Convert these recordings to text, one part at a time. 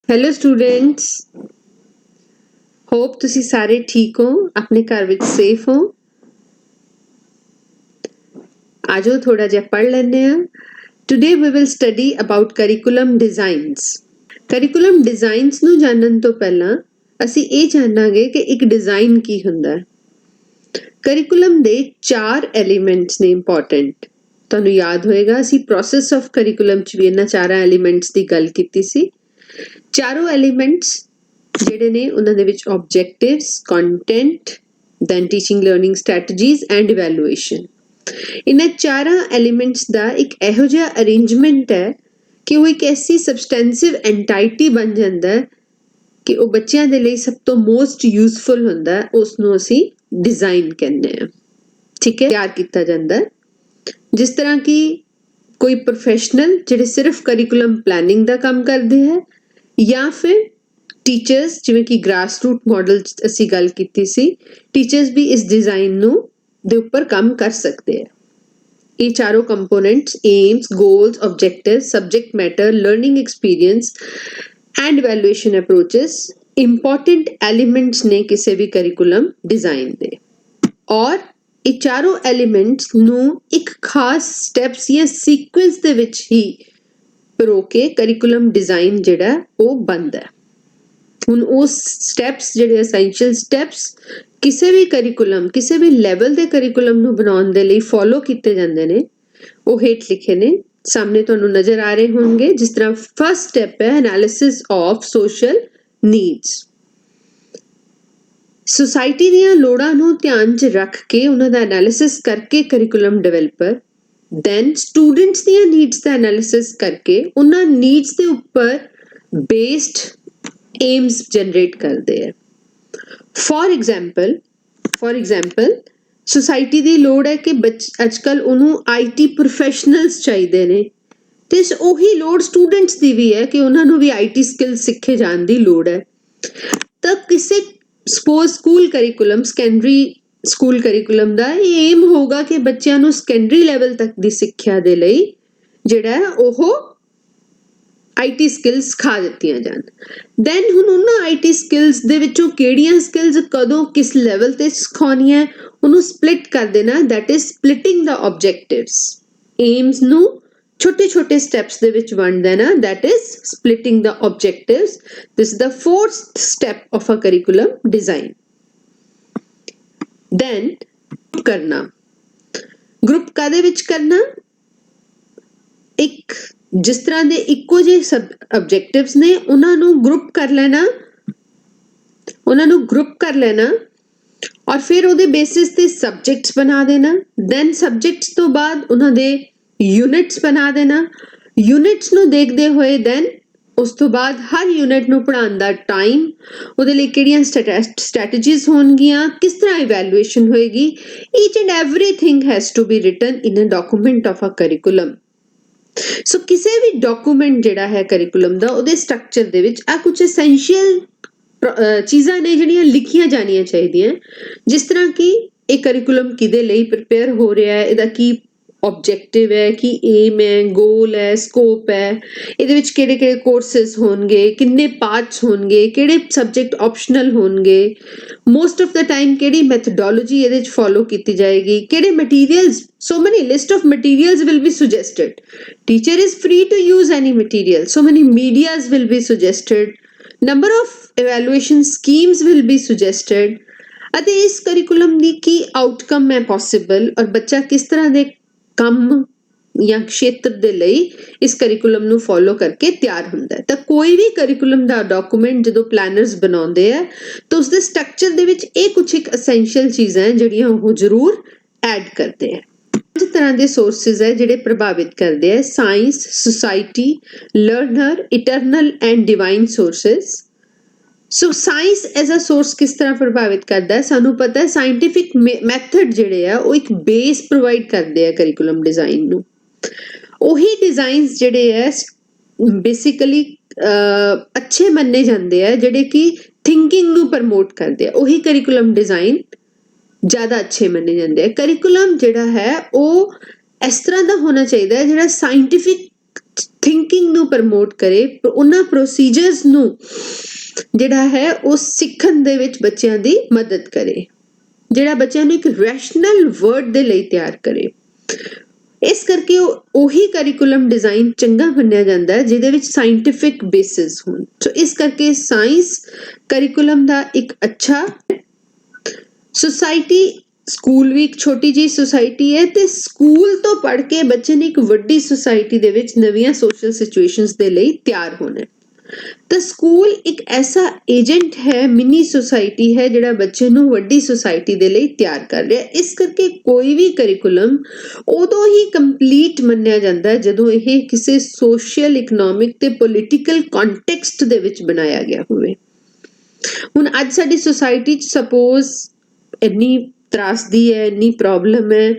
Hello students, hop ਤੁਸੀਂ ਸਾਰੇ ਠੀਕ ਹੋ, ਆਪਣੇ ਘਰ ਵਿੱਚ ਸੇਫ ਹੋ। ਆਜੋ ਥੋੜਾ ਜਿਹਾ ਪੜ੍ਹ ਲੈਂਦੇ ਹਾਂ। Today we will study about curriculum designs. Curriculum designs ਨੂੰ ਜਾਣਨ ਤੋਂ ਪਹਿਲਾਂ ਅਸੀਂ ਇਹ ਜਾਣਾਂਗੇ ਕਿ ਇੱਕ ਡਿਜ਼ਾਈਨ ਕੀ ਹੁੰਦਾ ਹੈ। ਕਰਿਕੂਲਮ ਦੇ 4 ਐਲੀਮੈਂਟਸ ਨੇ ਇੰਪੋਰਟੈਂਟ। ਤੁਹਾਨੂੰ ਯਾਦ ਹੋਏਗਾ ਅਸੀਂ ਪ੍ਰੋਸੈਸ ਆਫ ਕਰਿਕੂਲਮ 'ਚ ਵੀ ਇਹਨਾਂ 4 ਐਲੀਮੈਂਟਸ ਦੀ ਗੱਲ ਕੀਤੀ ਸੀ। ਚਾਰੋਂ ਐਲੀਮੈਂਟਸ ਜਿਹੜੇ ਨੇ ਉਹਨਾਂ ਦੇ ਵਿੱਚ objectives, content, then teaching learning strategies and evaluation. ਇਹਨਾਂ ਚਾਰਾਂ ਐਲੀਮੈਂਟਸ ਦਾ ਇੱਕ ਇਹੋ ਜਿਹਾ ਅਰੇਂਜਮੈਂਟ ਹੈ ਕਿ ਉਹ ਇੱਕ ਐਸੀ ਸਬਸਟੈਂਸਿਵ ਐਂਟਾਈਟੀ ਬਣ ਜਾਂਦਾ ਹੈ ਕਿ ਉਹ ਬੱਚਿਆਂ ਦੇ ਲਈ ਸਭ ਤੋਂ ਮੋਸਟ ਯੂਜ਼ਫੁਲ ਹੁੰਦਾ, ਉਸ ਨੂੰ ਅਸੀਂ ਡਿਜ਼ਾਈਨ ਕਹਿੰਦੇ ਹਾਂ। ਠੀਕ ਹੈ, ਤਿਆਰ ਕੀਤਾ ਜਾਂਦਾ। ਜਿਸ ਤਰ੍ਹਾਂ ਕਿ ਕੋਈ ਪ੍ਰੋਫੈਸ਼ਨਲ ਜਿਹੜੇ ਸਿਰਫ ਕਰਿਕੂਲਮ ਪਲੈਨਿੰਗ ਦਾ ਕੰਮ ਕਰਦੇ ਹੈ, ਜਾਂ ਫਿਰ ਟੀਚਰਸ, ਜਿਵੇਂ ਕਿ ਗ੍ਰਾਸ ਰੂਟ ਮਾਡਲ ਅਸੀਂ ਗੱਲ ਕੀਤੀ ਸੀ, ਟੀਚਰਸ ਵੀ ਇਸ ਡਿਜ਼ਾਈਨ ਨੂੰ ਦੇ ਉੱਪਰ ਕੰਮ ਕਰ ਸਕਦੇ ਆ। ਇਹ ਚਾਰੋਂ components aims, goals, objectives, subject matter, learning experience and evaluation approaches important elements ਨੇ ਕਿਸੇ ਵੀ ਕਰਿਕੂਲਮ ਡਿਜ਼ਾਈਨ ਦੇ। ਔਰ ਇਹ ਚਾਰੋਂ ਐਲੀਮੈਂਟਸ ਨੂੰ ਇੱਕ ਖਾਸ ਸਟੈਪਸ ਜਾਂ ਸੀਕੁਐਂਸ ਦੇ ਵਿੱਚ ਹੀ ਪਰੋ ਕੇ ਕਰਿਕੂਲਮ ਡਿਜ਼ਾਈਨ ਜਿਹੜਾ ਉਹ ਬਣਦਾ। ਹੁਣ ਉਸ ਸਟੈਪਸ ਜਿਹੜੇ ਐਸੈਂਸ਼ੀਅਲ ਸਟੈਪਸ ਕਿਸੇ ਵੀ ਕਰਿਕੂਲਮ, ਕਿਸੇ ਵੀ ਲੈਵਲ ਦੇ ਕਰਿਕੂਲਮ ਨੂੰ ਬਣਾਉਣ ਦੇ ਲਈ ਫੋਲੋ ਕੀਤੇ ਜਾਂਦੇ ਨੇ, ਉਹ ਹੇਠ ਲਿਖੇ ਨੇ, ਸਾਹਮਣੇ ਤੁਹਾਨੂੰ ਨਜ਼ਰ ਆ ਰਹੇ ਹੋਣਗੇ। ਜਿਸ ਤਰ੍ਹਾਂ ਫਸਟ ਸਟੈਪ ਹੈ analysis of social needs. Society ਦੀਆਂ ਲੋੜਾਂ ਨੂੰ ਧਿਆਨ 'ਚ ਰੱਖ ਕੇ ਉਹਨਾਂ ਦਾ ਐਨਾਲਿਸਿਸ ਕਰਕੇ ਕਰਿਕੂਲਮ ਡਿਵੈਲਪਰ ਦੈਨ ਸਟੂਡੈਂਟਸ ਦੀਆਂ ਨੀਡਸ ਦਾ ਐਨਾਲਿਸਿਸ ਕਰਕੇ ਉਹਨਾਂ ਨੀਡਸ ਦੇ ਉੱਪਰ ਬੇਸਡ ਏਮਸ ਜਨਰੇਟ ਕਰਦੇ ਆ। ਫॉर ਐਗਜ਼ਾਮਪਲ ਸੁਸਾਇਟੀ ਦੀ ਲੋੜ ਹੈ ਕਿ ਅੱਜ ਕੱਲ੍ਹ ਉਹਨੂੰ IT ਪ੍ਰੋਫੈਸ਼ਨਲਸ ਚਾਹੀਦੇ ਨੇ, ਤੇ ਉਹੀ ਲੋੜ ਸਟੂਡੈਂਟਸ ਦੀ ਵੀ ਹੈ ਕਿ ਉਹਨਾਂ ਨੂੰ ਵੀ IT ਸਕਿੱਲ ਸਿੱਖੇ ਜਾਣ ਦੀ ਲੋੜ ਹੈ। ਤਾਂ ਕਿਸੇ suppose school curriculum, secondary school curriculum ਦਾ ਇਹ ਏਮ ਹੋਊਗਾ ਕਿ ਬੱਚਿਆਂ ਨੂੰ ਸੈਕੰਡਰੀ ਲੈਵਲ ਤੱਕ ਦੀ ਸਿੱਖਿਆ ਦੇ ਲਈ ਜਿਹੜਾ ਉਹ IT ਸਕਿੱਲਸ ਸਿਖਾ ਦਿੱਤੀਆਂ ਜਾਣ। ਦੈਨ ਹੁਣ ਉਹਨਾਂ IT ਸਕਿੱਲਸ ਦੇ ਵਿੱਚੋਂ ਕਿਹੜੀਆਂ ਸਕਿੱਲਸ ਕਦੋਂ ਕਿਸ ਲੈਵਲ ਤੇ ਸਿਖਾਉਣੀਆਂ ਉਹਨੂੰ ਸਪਲਿਟ ਕਰ ਦੇਣਾ, that is splitting the objectives. Aims ਨੂੰ ਛੋਟੇ ਛੋਟੇ ਸਟੈਪਸ ਦੇ ਵਿੱਚ ਵੰਡ ਦੇਣਾ, that is splitting the objectives. This is the 4th step of a curriculum design. Then ਕਰਨਾ, ਗਰੁੱਪ ਕਾਦੇ ਵਿੱਚ ਕਰਨਾ? ਇੱਕ ਜਿਸ ਤਰ੍ਹਾਂ ਦੇ ਇੱਕੋ ਜਿਹੇ ਆਬਜੈਕਟਿਵਸ ਨੇ ਉਹਨਾਂ ਨੂੰ ਗਰੁੱਪ ਕਰ ਲੈਣਾ, ਔਰ ਫਿਰ ਉਹਦੇ ਬੇਸਿਸ ਤੇ ਸਬਜੈਕਟਸ ਬਣਾ ਦੇਣਾ। ਦੈਨ ਸਬਜੈਕਟਸ ਤੋਂ ਬਾਅਦ ਉਹਨਾਂ ਦੇ ਯੂਨਿਟਸ ਬਣਾ ਦੇਣਾ। ਯੂਨਿਟਸ ਨੂੰ ਦੇਖਦੇ ਹੋਏ ਦੈਨ ਉਸ ਤੋਂ ਬਾਅਦ ਹਰ ਯੂਨਿਟ ਨੂੰ ਪੜ੍ਹਾਉਣ ਦਾ ਟਾਈਮ, ਉਹਦੇ ਲਈ ਕਿਹੜੀਆਂ ਸਟ੍ਰੈਟਜੀਜ਼ ਹੋਣਗੀਆਂ, ਕਿਸ ਤਰ੍ਹਾਂ ਇਵੈਲੂਏਸ਼ਨ ਹੋਏਗੀ, each and everything has to be written in a document of a curriculum. So ਕਿਸੇ ਵੀ ਡਾਕੂਮੈਂਟ ਜਿਹੜਾ ਹੈ ਕਰਿਕੂਲਮ ਦਾ, ਉਹਦੇ ਸਟਰਕਚਰ ਦੇ ਵਿੱਚ ਆ ਕੁਝ ਐਸੈਂਸ਼ੀਅਲ ਚੀਜ਼ਾਂ ਨੇ ਜਿਹੜੀਆਂ ਲਿਖੀਆਂ ਜਾਣੀਆਂ ਚਾਹੀਦੀਆਂ। ਜਿਸ ਤਰ੍ਹਾਂ ਕਿ ਇਹ ਕਰਿਕੂਲਮ ਕਿਹਦੇ ਲਈ ਪ੍ਰਿਪੇਅਰ ਹੋ ਰਿਹਾ ਹੈ, ਇਹਦਾ ਕੀ ਆਬਜੈਕਟਿਵ ਹੈ, ਕੀ ਏਮ ਹੈ, ਗੋਲ ਹੈ, ਸਕੋਪ ਹੈ, ਇਹਦੇ ਵਿੱਚ ਕਿਹੜੇ ਕਿਹੜੇ ਕੋਰਸਿਸ ਹੋਣਗੇ, ਕਿੰਨੇ ਪਾਰਟਸ ਹੋਣਗੇ, ਕਿਹੜੇ ਸਬਜੈਕਟ ਆਪਸ਼ਨਲ ਹੋਣਗੇ, ਮੋਸਟ ਆਫ ਦਾ ਟਾਈਮ ਕਿਹੜੀ ਮੈਥਡੋਲੋਜੀ ਇਹਦੇ ਵਿੱਚ ਫੋਲੋ ਕੀਤੀ ਜਾਏਗੀ, ਕਿਹੜੇ materials, so many list of materials will be suggested. Teacher is free to use any material, so many medias will be suggested, number of evaluation schemes will be suggested, ਅਤੇ ਇਸ curriculum ਦੀ ਕੀ outcome ਹੈ possible, ਔਰ ਬੱਚਾ ਕਿਸ ਤਰ੍ਹਾਂ ਦੇ ਕੰਮ ਜਾਂ ਖੇਤਰ ਦੇ ਲਈ ਇਸ ਕਰਿਕੂਲਮ ਨੂੰ ਫੋਲੋ ਕਰਕੇ ਤਿਆਰ ਹੁੰਦਾ ਹੈ। ਤਾਂ ਕੋਈ ਵੀ ਕਰਿਕੂਲਮ ਦਾ ਡਾਕੂਮੈਂਟ ਜਦੋਂ ਪਲੈਨਰਸ ਬਣਾਉਂਦੇ ਆ ਤਾਂ ਉਸਦੇ ਸਟਰਕਚਰ ਦੇ ਵਿੱਚ ਇਹ ਕੁਝ ਇੱਕ ਐਸੈਂਸ਼ੀਅਲ ਚੀਜ਼ਾਂ ਜਿਹੜੀਆਂ ਉਹ ਜ਼ਰੂਰ ਐਡ ਕਰਦੇ ਆ। 5 ਤਰ੍ਹਾਂ ਦੇ ਸੋਰਸਿਸ ਹੈ ਜਿਹੜੇ ਪ੍ਰਭਾਵਿਤ ਕਰਦੇ ਆ: science, society, learner, eternal and divine sources. So science as a source ਕਿਸ ਤਰ੍ਹਾਂ ਪ੍ਰਭਾਵਿਤ ਕਰਦਾ ਹੈ? ਸਾਨੂੰ ਪਤਾ ਹੈ ਸਾਇੰਟੀਫਿਕ ਮੈਥਡ ਜਿਹੜੇ ਆ ਉਹ ਇੱਕ ਬੇਸ ਪ੍ਰੋਵਾਈਡ ਕਰਦੇ ਆ ਕਰਿਕੂਲਮ ਡਿਜ਼ਾਈਨ ਨੂੰ। ਉਹੀ ਡਿਜ਼ਾਈਨਸ ਜਿਹੜੇ ਆ ਬੇਸਿਕਲੀ ਅੱਛੇ ਮੰਨੇ ਜਾਂਦੇ ਆ ਜਿਹੜੇ ਕਿ ਥਿੰਕਿੰਗ ਨੂੰ ਪ੍ਰਮੋਟ ਕਰਦੇ ਆ। ਉਹੀ ਕਰਿਕੂਲਮ ਡਿਜ਼ਾਈਨ ਜ਼ਿਆਦਾ ਅੱਛੇ ਮੰਨੇ ਜਾਂਦੇ ਆ। ਕਰਿਕੂਲਮ ਜਿਹੜਾ ਹੈ ਉਹ ਇਸ ਤਰ੍ਹਾਂ ਦਾ ਹੋਣਾ ਚਾਹੀਦਾ ਹੈ ਜਿਹੜਾ ਸਾਇੰਟੀਫਿਕ ਥਿੰਕਿੰਗ ਨੂੰ ਪ੍ਰਮੋਟ ਕਰੇ, ਉਹਨਾਂ ਪ੍ਰੋਸੀਜਰਸ ਨੂੰ ਜਿਹੜਾ ਹੈ ਉਹ ਸਿੱਖਣ ਦੇ ਵਿੱਚ ਬੱਚਿਆਂ ਦੀ ਮਦਦ ਕਰੇ, ਜਿਹੜਾ ਬੱਚਿਆਂ ਨੂੰ ਇੱਕ ਰੈਸ਼ਨਲ ਵਰਡ ਦੇ ਲਈ ਤਿਆਰ ਕਰੇ। ਇਸ ਕਰਕੇ ਉਹੀ ਕਰਿਕੂਲਮ ਡਿਜ਼ਾਈਨ ਚੰਗਾ ਮੰਨਿਆ ਜਾਂਦਾ ਹੈ ਜਿਹਦੇ ਵਿੱਚ ਸਾਇੰਟਿਫਿਕ ਬੇਸਿਸ ਹੋਣ। ਸੋ ਇਸ ਕਰਕੇ ਸਾਇੰਸ ਕਰਿਕੂਲਮ ਦਾ ਇੱਕ ਅੱਛਾ ਸੁਸਾਇਟੀ, ਸਕੂਲ ਵੀ ਇੱਕ ਛੋਟੀ ਜਿਹੀ ਸੁਸਾਇਟੀ ਹੈ ਤੇ ਸਕੂਲ ਤੋਂ ਪੜ੍ਹ ਕੇ ਬੱਚੇ ਨੇ ਇੱਕ ਵੱਡੀ ਸੁਸਾਇਟੀ ਦੇ ਵਿੱਚ ਨਵੀਆਂ ਸੋਸ਼ਲ ਸਿਚੁਏਸ਼ਨਸ ਦੇ ਲਈ ਤਿਆਰ ਹੋਣਾ। ਤਾਂ ਸਕੂਲ ਇੱਕ ਐਸਾ ਏਜੰਟ ਹੈ, ਮਿਨੀ ਸੁਸਾਇਟੀ ਹੈ ਜਿਹੜਾ ਬੱਚੇ ਨੂੰ ਵੱਡੀ ਸੁਸਾਇਟੀ ਦੇ ਲਈ ਤਿਆਰ ਕਰ ਰਿਹਾ। ਇਸ ਕਰਕੇ ਕੋਈ ਵੀ ਕਰਿਕੂਲਮ ਉਦੋਂ ਹੀ ਕੰਪਲੀਟ ਮੰਨਿਆ ਜਾਂਦਾ ਹੈ ਜਦੋਂ ਇਹ ਕਿਸੇ ਸੋਸ਼ਲ, ਇਕਨੋਮਿਕ ਤੇ ਪੋਲੀਟੀਕਲ ਕੰਟੈਕਸਟ ਦੇ ਵਿੱਚ ਬਣਾਇਆ ਗਿਆ ਹੋਵੇ। ਹੁਣ ਅੱਜ ਸਾਡੀ ਸੁਸਾਇਟੀ 'ਚ ਸਪੋਜ਼ ਇੰਨੀ ਤਰਾਸਦੀ ਹੈ, ਇੰਨੀ ਪ੍ਰੋਬਲਮ ਹੈ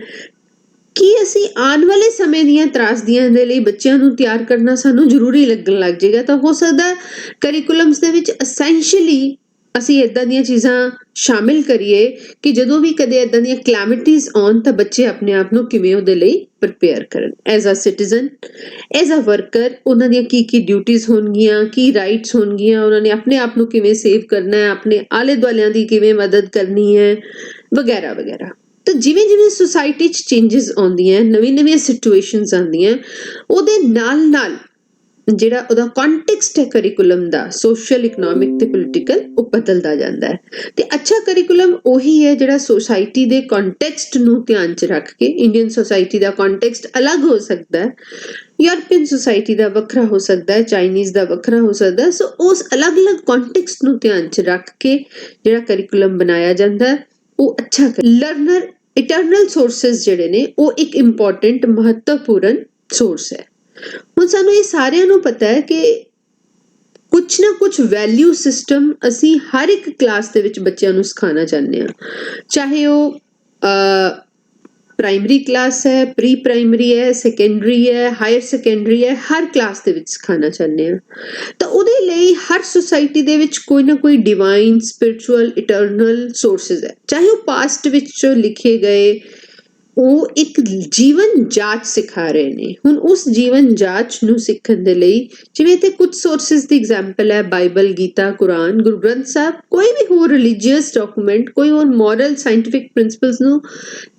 ਕਿ ਅਸੀਂ ਆਉਣ ਵਾਲੇ ਸਮੇਂ ਦੀਆਂ ਤਰਾਸਦੀਆਂ ਦੇ ਲਈ ਬੱਚਿਆਂ ਨੂੰ ਤਿਆਰ ਕਰਨਾ ਸਾਨੂੰ ਜ਼ਰੂਰੀ ਲੱਗਣ ਲੱਗ ਜਾਏਗਾ। ਤਾਂ ਹੋ ਸਕਦਾ ਕਰਿਕੂਲਮਸ ਦੇ ਵਿੱਚ ਐਸੈਂਸ਼ੀਅਲੀ ਅਸੀਂ ਇੱਦਾਂ ਦੀਆਂ ਚੀਜ਼ਾਂ ਸ਼ਾਮਿਲ ਕਰੀਏ ਕਿ ਜਦੋਂ ਵੀ ਕਦੇ ਇੱਦਾਂ ਦੀਆਂ ਕਲੈਮਿਟੀਜ਼ ਆਉਣ ਤਾਂ ਬੱਚੇ ਆਪਣੇ ਆਪ ਨੂੰ ਕਿਵੇਂ ਉਹਦੇ ਲਈ ਪ੍ਰਿਪੇਅਰ ਕਰਨ। As a citizen, as a worker, ਉਹਨਾਂ ਦੀਆਂ ਕੀ ਡਿਊਟੀਜ਼ ਹੋਣਗੀਆਂ, ਕੀ ਰਾਈਟਸ ਹੋਣਗੀਆਂ, ਉਹਨਾਂ ਨੇ ਆਪਣੇ ਆਪ ਨੂੰ ਕਿਵੇਂ ਸੇਵ ਕਰਨਾ ਹੈ, ਆਪਣੇ ਆਲੇ ਦੁਆਲਿਆਂ ਦੀ ਕਿਵੇਂ ਮਦਦ ਕਰਨੀ ਹੈ, ਵਗੈਰਾ ਵਗੈਰਾ। ਤਾਂ ਜਿਵੇਂ ਜਿਵੇਂ ਸੁਸਾਇਟੀ 'ਚ ਚੇਂਜਸ ਆਉਂਦੀਆਂ, ਨਵੀਆਂ ਸਿਚੁਏਸ਼ਨਸ ਆਉਂਦੀਆਂ, ਉਹਦੇ ਨਾਲ ਨਾਲ ਜਿਹੜਾ ਉਹਦਾ ਕੰਟੈਕਸਟ ਹੈ ਕਰਿਕੂਲਮ ਦਾ, ਸੋਸ਼ਲ, ਇਕਨੋਮਿਕ ਤੇ ਪੋਲੀਟੀਕਲ, ਉਹ ਬਦਲਦਾ ਜਾਂਦਾ ਹੈ। ਤੇ ਅੱਛਾ ਕਰਿਕੂਲਮ ਉਹੀ ਹੈ ਜਿਹੜਾ ਸੋਸਾਇਟੀ ਦੇ ਕੰਟੈਕਸਟ ਨੂੰ ਧਿਆਨ 'ਚ ਰੱਖ ਕੇ, ਇੰਡੀਅਨ ਸੋਸਾਇਟੀ ਦਾ ਕੰਟੈਕਸਟ ਅਲੱਗ ਹੋ ਸਕਦਾ ਹੈ, ਯੂਰਪੀਅਨ ਸੋਸਾਇਟੀ ਦਾ ਵੱਖਰਾ ਹੋ ਸਕਦਾ ਹੈ, ਚਾਈਨੀਜ਼ ਦਾ ਵੱਖਰਾ ਹੋ ਸਕਦਾ ਹੈ। ਸੋ ਉਸ ਅਲੱਗ-ਅਲੱਗ ਕੰਟੈਕਸਟ ਨੂੰ ਧਿਆਨ 'ਚ ਰੱਖ ਕੇ ਜਿਹੜਾ ਕਰਿਕੂਲਮ ਬਣਾਇਆ ਜਾਂਦਾ ਉਹ ਅੱਛਾ। ਲਰਨਰ ਇਟਰਨਲ ਸੋਰਸਿਸ ਜਿਹੜੇ ਨੇ ਉਹ ਇੱਕ ਇੰਪੋਰਟੈਂਟ, ਮਹੱਤਵਪੂਰਨ ਸੋਰਸ ਹੈ। ਹੁਣ ਸਾਨੂੰ ਇਹ ਸਾਰਿਆਂ ਨੂੰ ਪਤਾ ਹੈ ਕਿ ਕੁਛ ਨਾ ਕੁਛ ਵੈਲਿਊ ਸਿਸਟਮ ਅਸੀਂ ਹਰ ਇੱਕ ਕਲਾਸ ਦੇ ਵਿੱਚ ਬੱਚਿਆਂ ਨੂੰ ਸਿਖਾਉਣਾ ਚਾਹੁੰਦੇ ਹਾਂ, ਚਾਹੇ ਉਹ ਪ੍ਰਾਇਮਰੀ ਕਲਾਸ ਹੈ, ਪ੍ਰੀ ਪ੍ਰਾਇਮਰੀ ਹੈ, ਸੈਕੰਡਰੀ ਹੈ, ਹਾਇਰ ਸੈਕੰਡਰੀ ਹੈ, ਹਰ ਕਲਾਸ ਦੇ ਵਿੱਚ ਸਿਖਾਉਣਾ ਚਾਹੁੰਦੇ ਹਾਂ। ਤਾਂ ਉਹਦੇ ਲਈ ਹਰ ਸੁਸਾਇਟੀ ਦੇ ਵਿੱਚ ਕੋਈ ਨਾ ਕੋਈ ਡਿਵਾਈਨ, ਸਪਿਰਿਚੁਅਲ, ਇਟਰਨਲ ਸੋਰਸਿਸ ਹੈ, ਚਾਹੇ ਉਹ ਪਾਸਟ ਵਿੱਚ ਲਿਖੇ ਗਏ, ਉਹ ਇੱਕ ਜੀਵਨ ਜਾਂਚ ਸਿਖਾ ਰਹੇ ਨੇ। ਹੁਣ ਉਸ ਜੀਵਨ ਜਾਂਚ ਨੂੰ ਸਿੱਖਣ ਦੇ ਲਈ ਜਿਵੇਂ ਤੇ ਕੁਝ ਸੋਰਸਿਸ ਦੀ ਐਗਜ਼ਾਮਪਲ ਹੈ ਬਾਈਬਲ, ਗੀਤਾ, ਕੁਰਾਨ, ਗੁਰੂ ਗ੍ਰੰਥ ਸਾਹਿਬ, ਕੋਈ ਵੀ ਹੋਰ ਰਿਲੀਜੀਅਸ ਡਾਕੂਮੈਂਟ, ਕੋਈ ਹੋਰ ਮੋਰਲ, ਸਾਇੰਟਿਫਿਕ ਪ੍ਰਿੰਸੀਪਲਸ ਨੂੰ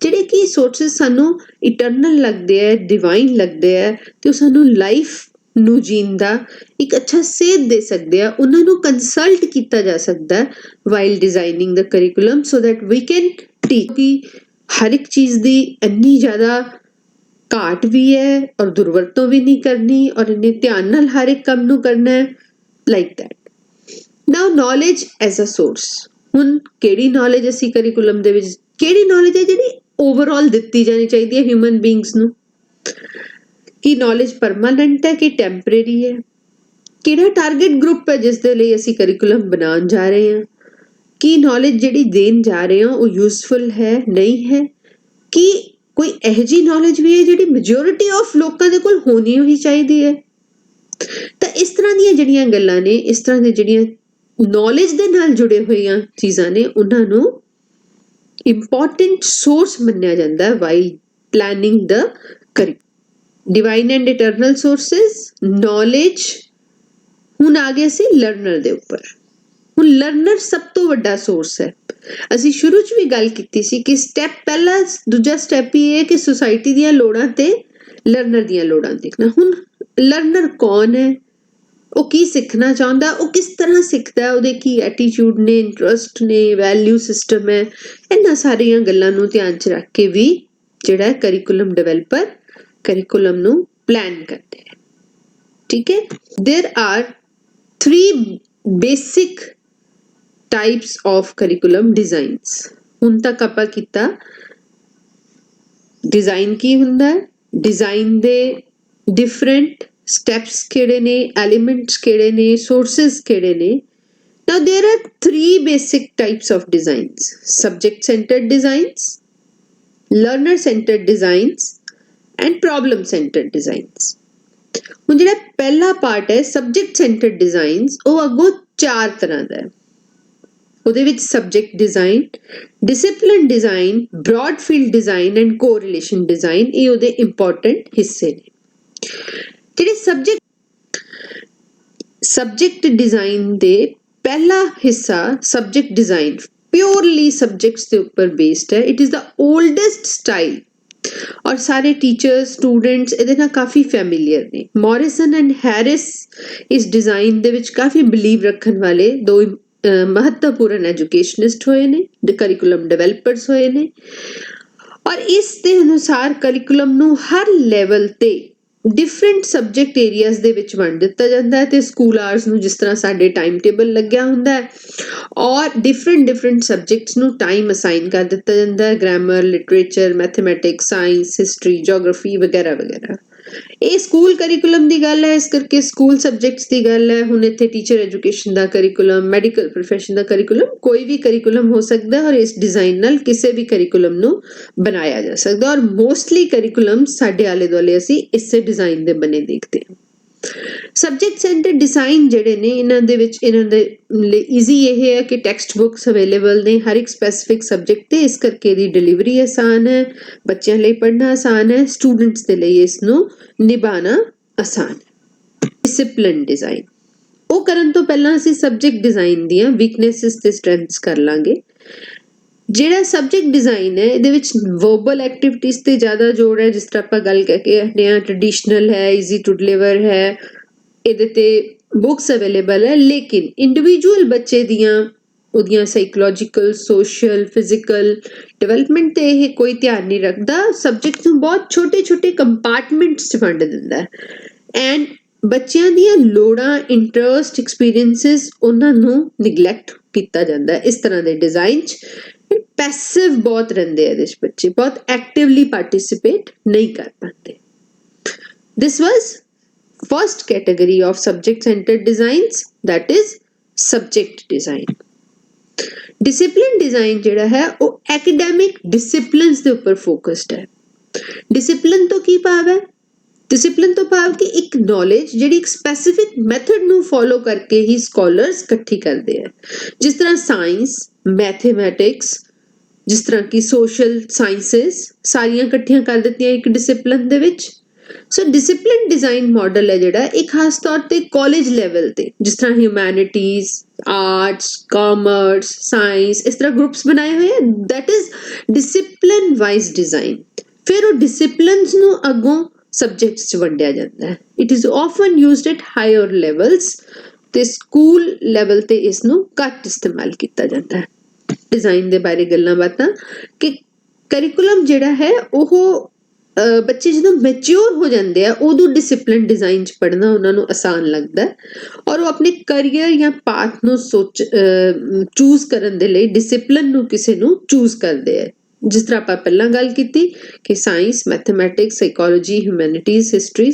ਜਿਹੜੇ ਕਿ ਸੋਰਸਿਸ ਸਾਨੂੰ ਇਟਰਨਲ ਲੱਗਦੇ ਹੈ, ਡਿਵਾਈਨ ਲੱਗਦੇ ਹੈ, ਤੇ ਉਹ ਸਾਨੂੰ ਲਾਈਫ ਨੂੰ ਜੀਣ ਦਾ ਇੱਕ ਅੱਛਾ ਸੇਧ ਦੇ ਸਕਦੇ ਆ, ਉਹਨਾਂ ਨੂੰ ਕੰਸਲਟ ਕੀਤਾ ਜਾ ਸਕਦਾ ਵਾਈਲ ਡਿਜ਼ਾਈਨਿੰਗ ਦਾ curriculum, so that we can teach. ਕਿ ਹਰ ਇੱਕ ਚੀਜ਼ ਦੀ ਇੰਨੀ ਜ਼ਿਆਦਾ ਘਾਟ ਵੀ ਹੈ ਔਰ ਦੁਰਵਰਤੋਂ ਵੀ ਨਹੀਂ ਕਰਨੀ, ਔਰ ਇੰਨੇ ਧਿਆਨ ਨਾਲ ਹਰ ਇੱਕ ਕੰਮ ਨੂੰ ਕਰਨਾ ਹੈ, like that. Now knowledge as a source. ਹੁਣ ਕਿਹੜੀ ਨੌਲੇਜ ਅਸੀਂ ਕਰਿਕੂਲਮ ਦੇ ਵਿੱਚ, ਕਿਹੜੀ ਨੌਲੇਜ ਹੈ ਜਿਹੜੀ ਓਵਰਆਲ ਦਿੱਤੀ ਜਾਣੀ ਚਾਹੀਦੀ ਹੈ ਹਿਊਮਨ ਬੀਇੰਗਸ ਨੂੰ? ਕੀ ਨੌਲੇਜ ਪਰਮਾਨੈਂਟ ਹੈ ਕਿ ਟੈਂਪਰੇਰੀ ਹੈ? ਕਿਹੜਾ ਟਾਰਗੇਟ ਗਰੁੱਪ ਹੈ ਜਿਸ ਦੇ ਲਈ ਅਸੀਂ ਕਰਿਕੂਲਮ ਬਣਾਉਣ ਜਾ ਰਹੇ ਹਾਂ? ਕੀ ਨੌਲੇਜ ਜਿਹੜੀ ਦੇਣ ਜਾ ਰਹੇ ਹਾਂ ਉਹ ਯੂਜ਼ਫੁਲ ਹੈ, ਨਹੀਂ ਹੈ? ਕੀ ਕੋਈ ਇਹੋ ਜਿਹੀ ਨੌਲੇਜ ਵੀ ਹੈ ਜਿਹੜੀ ਮੈਜੋਰਿਟੀ ਆਫ ਲੋਕਾਂ ਦੇ ਕੋਲ ਹੋਣੀ ਹੀ ਚਾਹੀਦੀ ਹੈ? ਤਾਂ ਇਸ ਤਰ੍ਹਾਂ ਦੀਆਂ ਜਿਹੜੀਆਂ ਗੱਲਾਂ ਨੇ, ਇਸ ਤਰ੍ਹਾਂ ਦੀਆਂ ਜਿਹੜੀਆਂ ਨੌਲੇਜ ਦੇ ਨਾਲ ਜੁੜੇ ਹੋਈਆਂ ਚੀਜ਼ਾਂ ਨੇ, ਉਹਨਾਂ ਨੂੰ ਇੰਪੋਰਟੈਂਟ ਸੋਰਸ ਮੰਨਿਆ ਜਾਂਦਾ ਹੈ while planning the curriculum. Divine and eternal sources, knowledge. ਹੁਣ ਆ ਗਏ ਸੀ ਲਰਨਰ ਦੇ ਉੱਪਰ। ਹੁਣ ਲਰਨਰ ਸਭ ਤੋਂ ਵੱਡਾ ਸੋਰਸ ਹੈ। ਅਸੀਂ ਸ਼ੁਰੂ 'ਚ ਵੀ ਗੱਲ ਕੀਤੀ ਸੀ ਕਿ ਸਟੈਪ ਪਹਿਲਾ, ਦੂਜਾ ਸਟੈਪ ਹੀ ਇਹ ਕਿ ਸੁਸਾਇਟੀ ਦੀਆਂ ਲੋੜਾਂ ਤੇ ਲਰਨਰ ਦੀਆਂ ਲੋੜਾਂ ਦੇਖਣਾ। ਹੁਣ ਲਰਨਰ ਕੌਣ ਹੈ, ਉਹ ਕੀ ਸਿੱਖਣਾ ਚਾਹੁੰਦਾ, ਉਹ ਕਿਸ ਤਰ੍ਹਾਂ ਸਿੱਖਦਾ, ਉਹਦੇ ਕੀ ਐਟੀਟਿਊਡ ਨੇ, ਇੰਟਰਸਟ ਨੇ, ਵੈਲਿਊ ਸਿਸਟਮ ਹੈ, ਇਹਨਾਂ ਸਾਰੀਆਂ ਗੱਲਾਂ ਨੂੰ ਧਿਆਨ 'ਚ ਰੱਖ ਕੇ ਵੀ ਜਿਹੜਾ ਕਰਿਕੂਲਮ ਡਿਵੈਲਪਰ ਕਰਿਕੂਲਮ ਨੂੰ ਪਲਾਨ ਕਰਦੇ ਹੈ। ਠੀਕ ਹੈ। ਦੇਰ R 3 basic types of curriculum designs. ਹੁਣ ਤੱਕ ਆਪਾਂ ਕੀਤਾ ਡਿਜ਼ਾਈਨ ਕੀ ਹੁੰਦਾ, ਡਿਜ਼ਾਈਨ ਦੇ ਡਿਫਰੈਂਟ ਸਟੈਪਸ ਕਿਹੜੇ ਨੇ, ਐਲੀਮੈਂਟਸ ਕਿਹੜੇ ਨੇ, ਸੋਰਸਿਸ ਕਿਹੜੇ ਨੇ। Now there are 3 basic types of designs: subject centered designs, learner centered designs and problem centered designs. ਹੁਣ ਜਿਹੜਾ ਪਹਿਲਾ ਪਾਰਟ ਹੈ ਸਬਜੈਕਟ ਸੈਂਟਰਡ ਡਿਜ਼ਾਈਨਸ, ਉਹ ਅੱਗੋਂ 4 ਤਰ੍ਹਾਂ ਦਾ ਹੈ। ਉਹਦੇ ਵਿੱਚ subject design, discipline design, broad field design and correlation design, ਇਹ ਉਹਦੇ ਇੰਪੋਰਟੈਂਟ ਹਿੱਸੇ ਨੇ। ਜਿਹੜੇ ਸਬਜੈਕਟ ਸਬਜੈਕਟ ਡਿਜ਼ਾਈਨ ਦੇ ਪਹਿਲਾ ਹਿੱਸਾ ਸਬਜੈਕਟ ਡਿਜ਼ਾਈਨ ਪਿਓਰਲੀ ਸਬਜੈਕਟਸ ਦੇ ਉੱਪਰ ਬੇਸਡ ਹੈ। ਇਟ ਇਜ਼ ਦਾ ਓਲਡੈਸਟ ਸਟਾਈਲ ਔਰ ਸਾਰੇ ਟੀਚਰਸ ਸਟੂਡੈਂਟਸ ਇਹਦੇ ਨਾਲ ਕਾਫੀ ਫੈਮਿਲੀਅਰ ਨੇ। ਮੋਰਿਸਨ ਐਂਡ ਹੈਰਿਸ ਇਸ ਡਿਜ਼ਾਈਨ ਦੇ ਵਿੱਚ ਕਾਫੀ ਬਿਲੀਵ ਰੱਖਣ ਵਾਲੇ ਦੋ ਮਹੱਤਵਪੂਰਨ ਐਜੂਕੇਸ਼ਨਿਸਟ ਹੋਏ ਨੇ, ਕਰਿਕੂਲਮ ਡਿਵੈਲਪਰਸ ਹੋਏ ਨੇ। ਔਰ ਇਸ ਦੇ ਅਨੁਸਾਰ ਕਰਿਕੂਲਮ ਨੂੰ ਹਰ ਲੈਵਲ ਤੇ ਡਿਫਰੈਂਟ ਸਬਜੈਕਟ ਏਰੀਆਜ਼ ਦੇ ਵਿੱਚ ਵੰਡ ਦਿੱਤਾ ਜਾਂਦਾ ਹੈ ਤੇ ਸਕੂਲ ਆਵਰਸ ਨੂੰ ਜਿਸ ਤਰ੍ਹਾਂ ਸਾਡੇ ਟਾਈਮ ਟੇਬਲ ਲੱਗਿਆ ਹੁੰਦਾ ਹੈ ਔਰ ਡਿਫਰੈਂਟ ਸਬਜੈਕਟਸ ਨੂੰ ਟਾਈਮ ਅਸਾਈਨ ਕਰ ਦਿੱਤਾ ਜਾਂਦਾ ਹੈ, grammar, literature, mathematics, science, history, geography ਵਗੈਰਾ ਵਗੈਰਾ। ਇਹ ਸਕੂਲ ਕਰਿਕੂਲਮ ਦੀ ਗੱਲ ਹੈ, ਇਸ ਕਰਕੇ ਸਕੂਲ ਸਬਜੈਕਟਸ ਦੀ ਗੱਲ ਹੈ। ਹੁਣ ਇੱਥੇ ਟੀਚਰ ਐਜੂਕੇਸ਼ਨ ਦਾ ਕਰਿਕੂਲਮ, ਮੈਡੀਕਲ ਪ੍ਰੋਫੈਸ਼ਨ ਦਾ ਕਰਿਕੂਲਮ, ਕੋਈ ਵੀ ਕਰਿਕੂਲਮ ਹੋ ਸਕਦਾ ਔਰ ਇਸ ਡਿਜ਼ਾਈਨ ਨਾਲ ਕਿਸੇ ਵੀ ਕਰਿਕੂਲਮ ਨੂੰ ਬਣਾਇਆ ਜਾ ਸਕਦਾ ਔਰ ਮੋਸਟਲੀ ਕਰਿਕੂਲਮ ਸਾਡੇ ਆਲੇ ਦੁਆਲੇ ਅਸੀਂ ਇਸੇ ਡਿਜ਼ਾਈਨ ਦੇ ਬਣੇ ਦੇਖਦੇ ਹਾਂ। ਸਬਜੈਕਟ ਸੈਂਟਰ ਡਿਜ਼ਾਈਨ ਜਿਹੜੇ ਨੇ ਇਹਨਾਂ ਦੇ ਵਿੱਚ ਇਹਨਾਂ ਦੇ ਲਈ ਈਜ਼ੀ ਇਹ ਹੈ ਕਿ ਟੈਕਸਟ ਬੁੱਕਸ ਅਵੇਲੇਬਲ ਨੇ ਹਰ ਇੱਕ ਸਪੈਸੀਫਿਕ ਸਬਜੈਕਟ ਤੇ, ਇਸ ਕਰਕੇ ਇਹਦੀ ਡਿਲੀਵਰੀ ਆਸਾਨ ਹੈ, ਬੱਚਿਆਂ ਲਈ ਪੜ੍ਹਨਾ ਆਸਾਨ ਹੈ, ਸਟੂਡੈਂਟਸ ਦੇ ਲਈ ਇਸ ਨੂੰ ਨਿਭਾਉਣਾ ਆਸਾਨ ਹੈ। ਡਿਸਿਪਲਿਨ ਡਿਜ਼ਾਈਨ ਉਹ ਕਰਨ ਤੋਂ ਪਹਿਲਾਂ ਅਸੀਂ ਸਬਜੈਕਟ ਡਿਜ਼ਾਈਨ ਦੀਆਂ ਵੀਕਨੈਸਿਸ ਤੇ ਸਟਰੈਂਥਸ ਕਰ ਲਾਂਗੇ। ਜਿਹੜਾ ਸਬਜੈਕਟ ਡਿਜ਼ਾਈਨ ਹੈ ਇਹਦੇ ਵਿੱਚ ਵਰਬਲ ਐਕਟੀਵਿਟੀਜ਼ ਤੇ ਜ਼ਿਆਦਾ ਜ਼ੋਰ ਹੈ, ਜਿਸ ਤਰ੍ਹਾਂ ਆਪਾਂ ਗੱਲ ਕਰਕੇ ਹਟੇ ਹਾਂ, ਟ੍ਰੈਡੀਸ਼ਨਲ ਹੈ, ਈਜ਼ੀ ਟੂ ਡਿਲੀਵਰ ਹੈ, ਇਹਦੇ ਤੇ ਬੁੱਕਸ ਅਵੇਲੇਬਲ ਹੈ। ਲੇਕਿਨ ਇੰਡੀਵਿਜੂਅਲ ਬੱਚੇ ਦੀਆਂ ਉਹਦੀਆਂ ਸਾਈਕੋਲੋਜੀਕਲ, ਸੋਸ਼ਲ, ਫਿਜ਼ੀਕਲ ਡਿਵੈਲਪਮੈਂਟ ਤੇ ਇਹ ਕੋਈ ਧਿਆਨ ਨਹੀਂ ਰੱਖਦਾ। ਸਬਜੈਕਟ ਨੂੰ ਬਹੁਤ ਛੋਟੇ ਛੋਟੇ ਕੰਪਾਰਟਮੈਂਟਸ 'ਚ ਵੰਡ ਦਿੰਦਾ ਹੈ ਐਂਡ ਬੱਚਿਆਂ ਦੀਆਂ ਲੋੜਾਂ, ਇੰਟਰਸਟ, ਐਕਸਪੀਰੀਐਂਸਿਸ ਉਹਨਾਂ ਨੂੰ ਨਿਗਲੈਕਟ ਕੀਤਾ ਜਾਂਦਾ ਹੈ। ਇਸ ਤਰ੍ਹਾਂ ਦੇ ਡਿਜ਼ਾਈਨ 'ਚ ਪੈਸਿਵ ਬਹੁਤ ਰਹਿੰਦੇ ਆ, ਇਹਦੇ 'ਚ ਬੱਚੇ ਬਹੁਤ ਐਕਟਿਵਲੀ ਪਾਰਟਿਸਿਪੇਟ ਨਹੀਂ ਕਰ ਪਾਉਂਦੇ। This was first category of subject centred designs, that is subject design. Discipline design ਜਿਹੜਾ ਹੈ ਉਹ ਐਕੈਡੈਮਿਕ ਡਿਸਿਪਲਿਨਸ ਦੇ ਉੱਪਰ ਫੋਕਸਡ ਹੈ। ਡਿਸਿਪਲਿਨ ਤੋਂ ਕੀ ਭਾਵ ਹੈ? ਡਿਸਿਪਲਿਨ ਤੋਂ ਭਾਵ ਕਿ ਇੱਕ ਨੌਲੇਜ ਜਿਹੜੀ ਇੱਕ ਸਪੈਸੀਫਿਕ ਮੈਥਡ ਨੂੰ ਫੋਲੋ ਕਰਕੇ ਹੀ ਸਕਾਲਰਸ ਇਕੱਠੀ ਕਰਦੇ ਆ, ਜਿਸ ਤਰ੍ਹਾਂ ਸਾਇੰਸ, ਮੈਥਮੈਟਿਕਸ, ਜਿਸ ਤਰ੍ਹਾਂ ਕਿ ਸੋਸ਼ਲ ਸਾਇੰਸਿਸ ਸਾਰੀਆਂ ਇਕੱਠੀਆਂ ਕਰ ਦਿੱਤੀਆਂ ਇੱਕ ਡਿਸਿਪਲਿਨ ਦੇ ਵਿੱਚ। ਸੋ ਡਿਸਿਪਲਿਨ ਡਿਜ਼ਾਈਨ ਮਾਡਲ ਹੈ ਜਿਹੜਾ ਇਹ ਖਾਸ ਤੌਰ ਤੇ ਕਾਲਜ ਲੈਵਲ ਤੇ, ਜਿਸ ਤਰ੍ਹਾਂ ਹਿਊਮੈਨਿਟੀਜ਼, ਆਰਟਸ, ਕਾਮਰਸ, ਸਾਇੰਸ, ਇਸ ਤਰ੍ਹਾਂ ਗਰੁੱਪਸ ਬਣਾਏ ਹੋਏ ਆ, that is discipline wise design. ਫਿਰ ਉਹ ਡਿਸਿਪਲਿਨਸ ਨੂੰ ਅੱਗੋਂ ਸਬਜੈਕਟਸ 'ਚ ਵੰਡਿਆ ਜਾਂਦਾ ਹੈ। It is often used at higher levels ਤੇ ਸਕੂਲ ਲੈਵਲ ਤੇ ਇਸ ਨੂੰ ਘੱਟ ਇਸਤੇਮਾਲ ਕੀਤਾ ਜਾਂਦਾ ਹੈ। ਡਿਜ਼ਾਈਨ ਦੇ ਬਾਰੇ ਗੱਲਾਂ ਬਾਤਾਂ ਕਿ ਕਰਿਕੂਲਮ ਜਿਹੜਾ ਹੈ ਉਹ ਬੱਚੇ ਜਦੋਂ ਮੈਚਿਓਰ ਹੋ ਜਾਂਦੇ ਆ ਉਦੋਂ ਡਿਸਿਪਲਿਨ ਡਿਜ਼ਾਈਨ 'ਚ ਪੜ੍ਹਨਾ ਉਹਨਾਂ ਨੂੰ ਆਸਾਨ ਲੱਗਦਾ ਔਰ ਉਹ ਆਪਣੇ ਕਰੀਅਰ ਜਾਂ ਪਾਥ ਨੂੰ ਚੂਜ਼ ਕਰਨ ਦੇ ਲਈ ਡਿਸਿਪਲਿਨ ਨੂੰ ਕਿਸੇ ਨੂੰ ਚੂਜ਼ ਕਰਦੇ ਆ। ਜਿਸ ਤਰ੍ਹਾਂ ਆਪਾਂ ਪਹਿਲਾਂ ਗੱਲ ਕੀਤੀ ਕਿ science, mathematics, psychology, humanities, history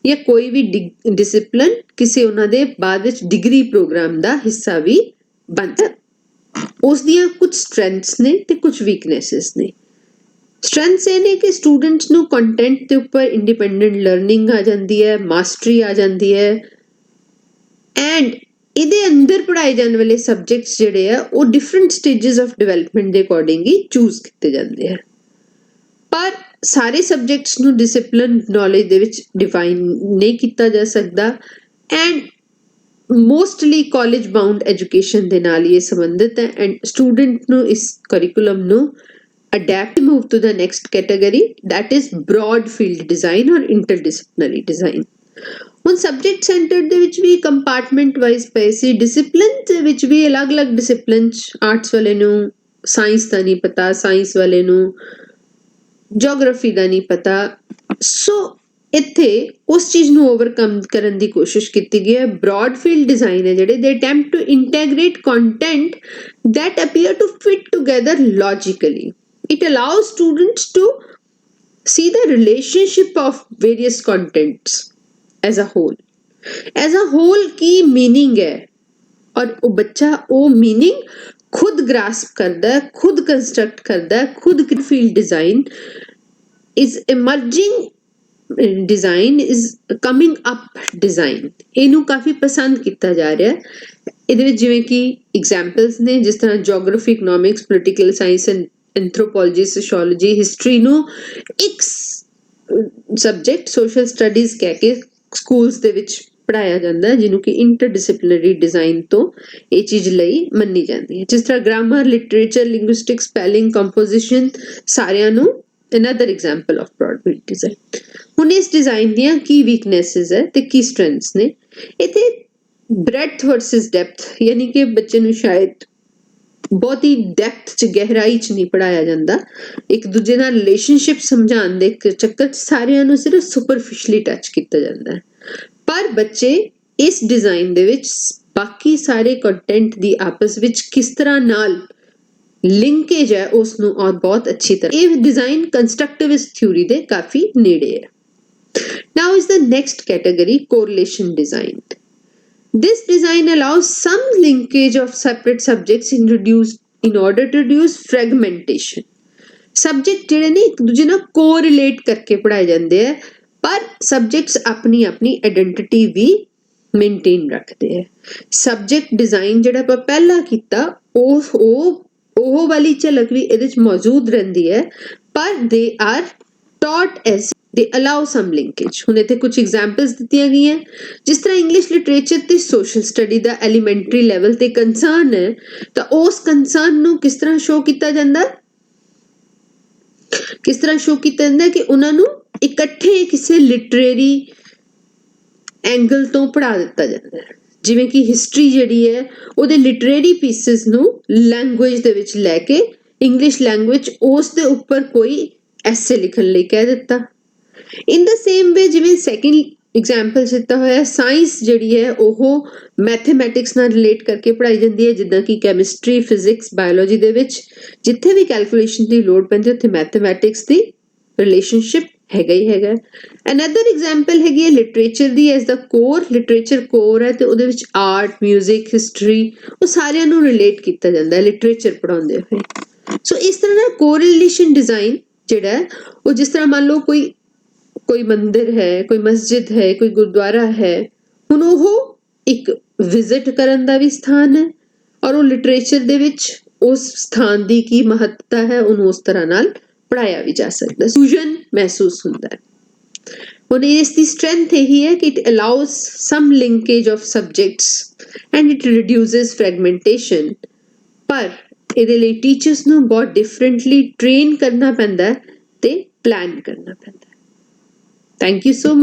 ਜਾਂ ਕੋਈ ਵੀ ਡਿਸਿਪਲਿਨ ਕਿਸੇ ਉਹਨਾਂ ਦੇ ਬਾਅਦ ਵਿੱਚ ਡਿਗਰੀ ਪ੍ਰੋਗਰਾਮ ਦਾ ਹਿੱਸਾ ਵੀ ਬਣਦਾ। ਉਸ ਦੀਆਂ ਕੁਝ ਸਟਰੈਂਥਸ ਨੇ ਤੇ ਕੁਝ ਵੀਕਨੈਸਿਸ ਨੇ। ਸਟਰੈਂਥਸ ਇਹ ਨੇ ਕਿ ਸਟੂਡੈਂਟਸ ਨੂੰ ਕੰਟੈਂਟ ਦੇ ਉੱਪਰ ਇੰਡੀਪੈਂਡੈਂਟ ਲਰਨਿੰਗ ਆ ਜਾਂਦੀ ਹੈ, ਮਾਸਟਰੀ ਆ ਜਾਂਦੀ ਹੈ ਐਂਡ ਇਹਦੇ ਅੰਦਰ ਪੜ੍ਹਾਏ ਜਾਣ ਵਾਲੇ ਸਬਜੈਕਟਸ ਜਿਹੜੇ ਆ ਉਹ ਡਿਫਰੈਂਟ ਸਟੇਜਸ ਆਫ ਡਿਵੈਲਪਮੈਂਟ ਦੇ ਅਕੋਰਡਿੰਗ ਹੀ ਚੂਜ਼ ਕੀਤੇ ਜਾਂਦੇ ਆ। ਪਰ ਸਾਰੇ ਸਬਜੈਕਟਸ ਨੂੰ ਡਿਸਿਪਲਿਨ ਨੌਲੇਜ ਦੇ ਵਿੱਚ ਡਿਫਾਈਨ ਨਹੀਂ ਕੀਤਾ ਜਾ ਸਕਦਾ and mostly college bound education ਦੇ ਨਾਲ ਹੀ ਇਹ ਸੰਬੰਧਿਤ ਹੈ ਐਂਡ ਸਟੂਡੈਂਟ ਨੂੰ ਇਸ ਕਰਿਕੂਲਮ ਨੂੰ adapt move to the next category, that is broad field design or interdisciplinary design। ਹੁਣ ਸਬਜੈਕਟ ਸੈਂਟਰਡ ਦੇ ਵਿੱਚ ਵੀ ਕੰਪਾਰਟਮੈਂਟ ਵਾਈਜ਼ ਪਏ ਸੀ, ਡਿਸਿਪਲਿਨ ਦੇ ਵਿੱਚ ਵੀ ਅਲੱਗ-ਅਲੱਗ ਡਿਸਿਪਲਿਨ 'ਚ ਆਰਟਸ ਵਾਲੇ ਨੂੰ ਸਾਇੰਸ ਦਾ ਨਹੀਂ ਪਤਾ, ਸਾਇੰਸ ਵਾਲੇ ਨੂੰ ਜੀਓਗ੍ਰਾਫੀ ਦਾ ਨਹੀਂ ਪਤਾ। ਸੋ ਇੱਥੇ ਉਸ ਚੀਜ਼ ਨੂੰ ਓਵਰਕਮ ਕਰਨ ਦੀ ਕੋਸ਼ਿਸ਼ ਕੀਤੀ ਗਈ ਹੈ। ਬ੍ਰੌਡ ਫੀਲਡ ਡਿਜ਼ਾਈਨ ਹੈ ਜਿਹੜੇ ਦੇ attempt to integrate content that appear to fit together logically। It allows students to see the relationship of various contents as a whole। As a whole की meaning है और वो बच्चा वो meaning खुद grasp करता है, खुद construct करता है, खुद field design is emerging design is coming up design ਇਹਨੂੰ ਕਾਫੀ ਪਸੰਦ ਕੀਤਾ ਜਾ ਰਿਹਾ ਹੈ। ਇਹਦੇ ਵਿੱਚ ਜਿਵੇਂ ਕਿ ਐਗਜ਼ਾਮਪਲਸ ਨੇ, ਜਿਸ ਤਰ੍ਹਾਂ geography, economics, political science and anthropology, sociology, history ਨੂੰ ਇੱਕ ਸਬਜੈਕਟ ਸੋਸ਼ਲ ਸਟੱਡੀਜ਼ ਕਹਿ ਕੇ ਸਕੂਲਸ ਦੇ ਵਿੱਚ ਪੜਾਇਆ ਜਾਂਦਾ ਹੈ, ਜਿਹਨੂੰ ਕਿ ਇੰਟਰਡਿਸਪਲਿਨਰੀ ਡਿਜ਼ਾਈਨ ਤੋਂ ਇਹ ਚੀਜ਼ ਲਈ ਮੰਨੀ ਜਾਂਦੀ ਹੈ। ਜਿਸ ਤਰ੍ਹਾਂ grammar, literature, linguistic, spelling, composition, ਸਾਰਿਆਂ ਨੂੰ another example of broad-based design। ਹੁਣ ਇਸ ਡਿਜ਼ਾਈਨ ਦੀਆਂ ਕੀ ਵੀਕਨੈਸਿਸ ਹੈ ਤੇ ਕੀ ਸਟਰੈਂਥਸ ਨੇ। ਇੱਥੇ ਬ੍ਰੈਡਥ ਵਰਸਸ ਡੈਪਥ, ਯਾਨੀ ਕਿ ਬੱਚੇ ਨੂੰ ਸ਼ਾਇਦ ਬਹੁਤੀ ਡੈਪਥ ਚ, ਗਹਿਰਾਈ ਚ ਨਹੀਂ ਪੜਾਇਆ ਜਾਂਦਾ। ਇੱਕ ਦੂਜੇ ਨਾਲ ਰਿਲੇਸ਼ਨਸ਼ਿਪ ਸਮਝਾਉਣ ਦੇ ਚੱਕਰ ਚ ਸਾਰਿਆਂ ਨੂੰ ਸਿਰਫ ਸੁਪਰਫਿਸ਼ਲੀ ਟੱਚ ਕੀਤਾ ਜਾਂਦਾ ਹੈ। ਪਰ ਬੱਚੇ ਇਸ ਡਿਜ਼ਾਈਨ ਦੇ ਵਿੱਚ ਬਾਕੀ ਸਾਰੇ ਕੰਟੈਂਟ ਦੀ ਆਪਸ ਵਿੱਚ ਕਿਸ ਤਰ੍ਹਾਂ ਨਾਲ ਲਿੰਕੇਜ ਹੈ ਉਸ ਨੂੰ ਔਰ ਬਹੁਤ ਅੱਛੀ ਤਰ੍ਹਾਂ, ਇਹ ਡਿਜ਼ਾਈਨ ਕੰਸਟਰਕਟਿਵਿਸਟ ਥਿਊਰੀ ਦੇ ਕਾਫੀ ਨੇੜੇ ਹੈ। Now is the next category, correlation design. This design allows some linkage of separate subjects in order to reduce fragmentation. Subject ਜਿਹੜੇ ਨੇ ਇੱਕ ਦੂਜੇ ਨਾਲ ਕੋਰਿਲੇਟ ਕਰਕੇ ਪੜਾਏ ਜਾਂਦੇ ਆ, ਪਰ ਸਬਜੈਕਟਸ ਆਪਣੀ ਆਪਣੀ ਆਇਡੈਂਟੀਟੀ ਵੀ ਮੇਨਟੇਨ ਰੱਖਦੇ ਆ। ਸਬਜੈਕਟ ਡਿਜ਼ਾਈਨ ਜਿਹੜਾ ਆਪਾਂ ਪਹਿਲਾਂ ਕੀਤਾ ਉਹ ਵਾਲੀ ਝਲਕ ਵੀ ਇਹਦੇ ਚ ਮੌਜੂਦ ਰਹਿੰਦੀ ਹੈ, ਪਰ ਦੇ ਆਰ ਟੌਟ ਐਸ ਦੇ ਅਲਾਉ ਸਮ ਲਿੰਕੇਜ। ਹੁਣ ਇੱਥੇ ਕੁਝ ਐਗਜ਼ਾਮਪਲਸ ਦਿੱਤੀਆਂ ਗਈਆਂ, ਜਿਸ ਤਰ੍ਹਾਂ ਇੰਗਲਿਸ਼ ਲਿਟਰੇਚਰ ਤੇ ਸੋਸ਼ਲ ਸਟੱਡੀ ਦਾ ਐਲੀਮੈਂਟਰੀ ਲੈਵਲ ਤੇ ਕੰਸਰਨ ਹੈ, ਤਾਂ ਉਸ ਕੰਸਰਨ ਨੂੰ ਕਿਸ ਤਰ੍ਹਾਂ ਸ਼ੋ ਕੀਤਾ ਜਾਂਦਾ ਕਿ ਉਹਨਾਂ ਨੂੰ ਇਕੱਠੇ ਕਿਸੇ ਲਿਟਰੇਰੀ ਐਂਗਲ ਤੋਂ ਪੜ੍ਹਾ ਦਿੱਤਾ ਜਾਂਦਾ ਹੈ। ਜਿਵੇਂ ਕਿ ਹਿਸਟਰੀ ਜਿਹੜੀ ਹੈ ਉਹਦੇ ਲਿਟਰੇਰੀ ਪੀਸਿਸ ਨੂੰ ਲੈਂਗੁਏਜ ਦੇ ਵਿੱਚ ਲੈ ਕੇ ਇੰਗਲਿਸ਼ ਲੈਂਗੁਏਜ ਉਸ ਦੇ ਉੱਪਰ ਕੋਈ ਐਸੇ ਲਿਖਣ ਲਈ ਕਹਿ ਦਿੱਤਾ। ਇਨ ਦਾ ਸੇਮ ਵੇ, ਜਿਵੇਂ ਸੈਕਿੰਡ ਐਗਜ਼ਾਮਪਲ ਦਿੱਤਾ ਹੋਇਆ, ਸਾਇੰਸ ਜਿਹੜੀ ਹੈ ਉਹ ਮੈਥਮੈਟਿਕਸ ਨਾਲ ਰਿਲੇਟ ਕਰਕੇ ਪੜ੍ਹਾਈ ਜਾਂਦੀ ਹੈ, ਜਿੱਦਾਂ ਕਿ ਕੈਮਿਸਟਰੀ, ਫਿਜ਼ਿਕਸ, ਬਾਇਓਲੋਜੀ ਦੇ ਵਿੱਚ ਜਿੱਥੇ ਵੀ ਕੈਲਕੂਲੇਸ਼ਨ ਦੀ ਲੋੜ ਪੈਂਦੀ ਉੱਥੇ ਮੈਥਮੈਟਿਕਸ ਦੀ ਰਿਲੇਸ਼ਨਸ਼ਿਪ ਹੈਗਾ ਹੀ ਹੈਗਾ। ਅਨਦਰ ਐਗਜ਼ਾਮਪਲ ਹੈਗੀ ਹੈ ਲਿਟਰੇਚਰ ਦੀ, as the core. Literature core ਹੈ ਤੇ ਉਹਦੇ ਵਿੱਚ ਆਰਟ, ਮਿਊਜ਼ਿਕ, ਹਿਸਟਰੀ, ਉਹ ਸਾਰਿਆਂ ਨੂੰ ਰਿਲੇਟ ਕੀਤਾ ਜਾਂਦਾ ਹੈ ਲਿਟਰੇਚਰ ਪੜ੍ਹਾਉਂਦੇ ਹੋਏ। ਸੋ ਇਸ ਤਰ੍ਹਾਂ ਦਾ ਕੋਰਿਲੇਸ਼ਨ ਡਿਜ਼ਾਈਨ ਜਿਹੜਾ ਹੈ ਉਹ, ਜਿਸ ਤਰ੍ਹਾਂ ਮੰਨ ਲਓ ਕੋਈ ਮੰਦਿਰ ਹੈ, ਕੋਈ ਮਸਜਿਦ ਹੈ, ਕੋਈ ਗੁਰਦੁਆਰਾ ਹੈ, ਹੁਣ ਉਹ ਇੱਕ ਵਿਜ਼ਿਟ ਕਰਨ ਦਾ ਵੀ ਸਥਾਨ ਹੈ ਔਰ ਉਹ ਲਿਟਰੇਚਰ ਦੇ ਵਿੱਚ ਉਸ ਸਥਾਨ ਦੀ ਕੀ ਮਹੱਤਤਾ ਹੈ ਉਹਨੂੰ ਉਸ ਤਰ੍ਹਾਂ ਨਾਲ ਪੜ੍ਹਾਇਆ ਵੀ ਜਾ ਸਕਦਾ, ਫਿਊਜ਼ਨ ਮਹਿਸੂਸ ਹੁੰਦਾ ਹੈ। ਹੁਣ ਇਸ ਦੀ ਸਟਰੈਂਥ ਇਹੀ ਹੈ ਕਿ it allows some linkage of subjects and it reduces fragmentation. ਪਰ ਇਹਦੇ ਲਈ ਟੀਚਰਸ ਨੂੰ ਬਹੁਤ ਡਿਫਰੈਂਟਲੀ ਟ੍ਰੇਨ ਕਰਨਾ ਪੈਂਦਾ ਤੇ ਪਲਾਨ ਕਰਨਾ ਪੈਂਦਾ। Thank you so much.